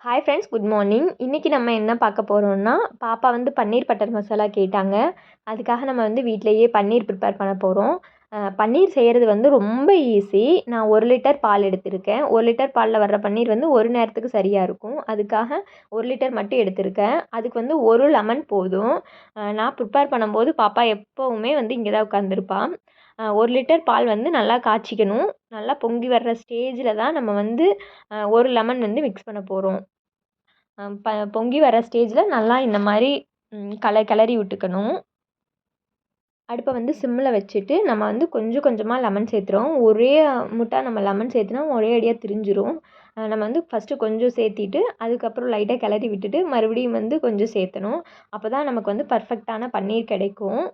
Hi friends, good morning. இன்றைக்கி நம்ம என்ன பார்க்க போகிறோம்னா, பாப்பா வந்து பன்னீர் பட்டர் மசாலா கேட்டாங்க. அதுக்காக நம்ம வந்து வீட்டிலேயே பன்னீர் ப்ரிப்பேர் பண்ண போகிறோம். பன்னீர் செய்கிறது வந்து ரொம்ப ஈஸி. நான் 1 லிட்டர் பால் எடுத்திருக்கேன். 1 லிட்டர் பாலில் வர்ற பன்னீர் வந்து ஒரு நேரத்துக்கு சரியாக இருக்கும். அதுக்காக 1 லிட்டர் மட்டும் எடுத்திருக்கேன். அதுக்கு வந்து 1 லெமன் போதும். நான் ப்ரிப்பேர் பண்ணும்போது பாப்பா எப்போவுமே வந்து இங்கே தான் உட்காந்துருப்பா. 1 லிட்டர் பால் வந்து நல்லா காய்ச்சிக்கணும். நல்லா பொங்கி வர்ற ஸ்டேஜில் தான் நம்ம வந்து 1 லெமன் வந்து மிக்ஸ் பண்ண போகிறோம். பொங்கி வர ஸ்டேஜில் நல்லா இந்த மாதிரி கிளறி விட்டுக்கணும். அடுப்பை வந்து சிம்மில் வச்சுட்டு நம்ம வந்து கொஞ்சம் கொஞ்சமாக லெமன் சேர்த்துறோம். ஒரே முட்டா நம்ம லெமன் சேர்த்துனா ஒரே அடியாக திரிஞ்சிரும். நம்ம வந்து ஃபஸ்ட்டு கொஞ்சம் சேர்த்திட்டு அதுக்கப்புறம் லைட்டாக கிளறி விட்டுட்டு மறுபடியும் வந்து கொஞ்சம் சேர்த்தணும். அப்போ தான் நமக்கு வந்து பர்ஃபெக்டான பன்னீர் கிடைக்கும்.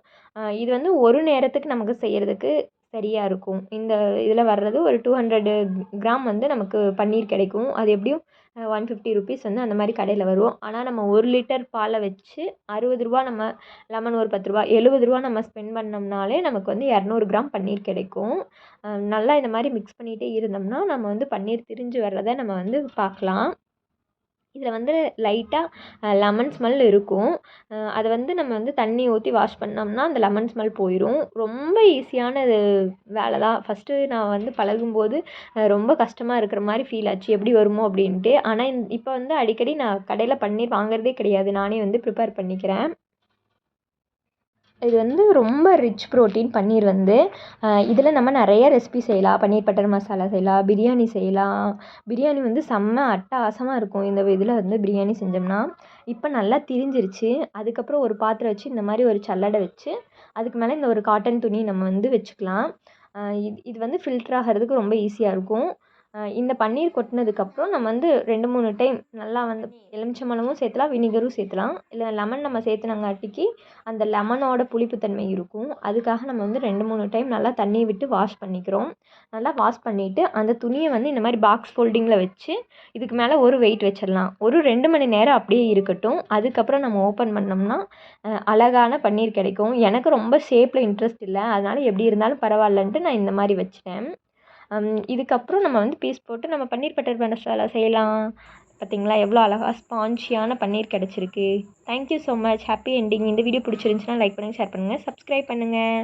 இது வந்து ஒரு நேரத்துக்கு நமக்கு செய்கிறதுக்கு சரியாக இருக்கும். இந்த இதில் வர்றது ஒரு 200 கிராம் வந்து நமக்கு பன்னீர் கிடைக்கும். அது எப்படியும் 150 ருபீஸ் வந்து அந்த மாதிரி கடையில் வரும். ஆனால் நம்ம 1 லிட்டர் பாலை வச்சு ரூ. 60 நம்ம லெமன் ஒரு ரூ. 10 ரூ. 70 நம்ம ஸ்பெண்ட் பண்ணோம்னாலே நமக்கு வந்து 200 கிராம் பன்னீர் கிடைக்கும். நல்லா இந்த மாதிரி மிக்ஸ் பண்ணிகிட்டே இருந்தோம்னா நம்ம வந்து பன்னீர் திரிஞ்சு வர்றதை நம்ம வந்து பார்க்கலாம். இதில் வந்து லைட்டாக லெமன் ஸ்மெல் இருக்கும். அதை வந்து நம்ம வந்து தண்ணி ஊற்றி வாஷ் பண்ணோம்னா அந்த லெமன் ஸ்மெல் போயிடும். ரொம்ப ஈஸியான வேலை தான். ஃபஸ்ட்டு நான் வந்து பழகும்போது ரொம்ப கஷ்டமாக இருக்கிற மாதிரி ஃபீல் ஆச்சு, எப்படி வருமோ அப்படின்ட்டு. ஆனால் இப்போ வந்து அடிக்கடி நான் கடையில் பன்னீர் வாங்குறதே கிடையாது. நானே வந்து ப்ரிப்பேர் பண்ணிக்கிறேன். இது வந்து ரொம்ப ரிச் ப்ரோட்டீன் பன்னீர் வந்து. இதில் நம்ம நிறைய ரெசிபி செய்யலாம். பன்னீர் பட்டர் மசாலா செய்யலாம், பிரியாணி செய்யலாம். பிரியாணி வந்து செம்ம அட்டகாசமாக இருக்கும் இந்த இதில் வந்து பிரியாணி செஞ்சோம்னா. இப்போ நல்லா திரிஞ்சிருச்சு. அதுக்கப்புறம் ஒரு பாத்திரம் வச்சு இந்த மாதிரி ஒரு சல்லடை வச்சு அதுக்கு மேலே இந்த ஒரு காட்டன் துணி நம்ம வந்து வச்சுக்கலாம். இது வந்து ஃபில்டர் ஆகிறதுக்கு ரொம்ப ஈஸியாக இருக்கும். இந்த பன்னீர் கொட்டினதுக்கப்புறம் நம்ம வந்து 2, 3 டைம் நல்லா வந்து எலுமிச்சம்பழமும் சேர்த்துலாம், வினிகரும் சேர்த்துலாம். இல்லை லெமன் நம்ம சேர்த்துனங்காட்டிக்கு அந்த லெமனோட புளிப்புத்தன்மை இருக்கும். அதுக்காக நம்ம வந்து 2, 3 டைம் நல்லா தண்ணி விட்டு வாஷ் பண்ணிக்கிறோம். நல்லா வாஷ் பண்ணிவிட்டு அந்த துணியை வந்து இந்த மாதிரி பாக்ஸ் ஃபோல்டிங்கில் வச்சு இதுக்கு மேலே ஒரு வெயிட் வச்சிடலாம். ஒரு 2 மணி நேரம் அப்படியே இருக்கட்டும். அதுக்கப்புறம் நம்ம ஓப்பன் பண்ணோம்னா அழகான பன்னீர் கிடைக்கும். எனக்கு ரொம்ப ஷேப்பில் இன்ட்ரெஸ்ட் இல்லை, அதனால் எப்படி இருந்தாலும் பரவாயில்லன்ட்டு நான் இந்த மாதிரி வச்சிட்டேன். இதுக்கப்புறம் நம்ம வந்து பீஸ் போட்டு நம்ம பன்னீர் பட்டர் மசாலா செய்யலாம். பார்த்தீங்களா எவ்வளோ அழகாக ஸ்பான்ஜியான பன்னீர் கிடச்சிருக்கு. Thank you so much. Happy ending. இந்த வீடியோ பிடிச்சிருந்துச்சுன்னா லைக் பண்ணுங்கள், ஷேர் பண்ணுங்கள், சப்ஸ்கிரைப் பண்ணுங்கள்.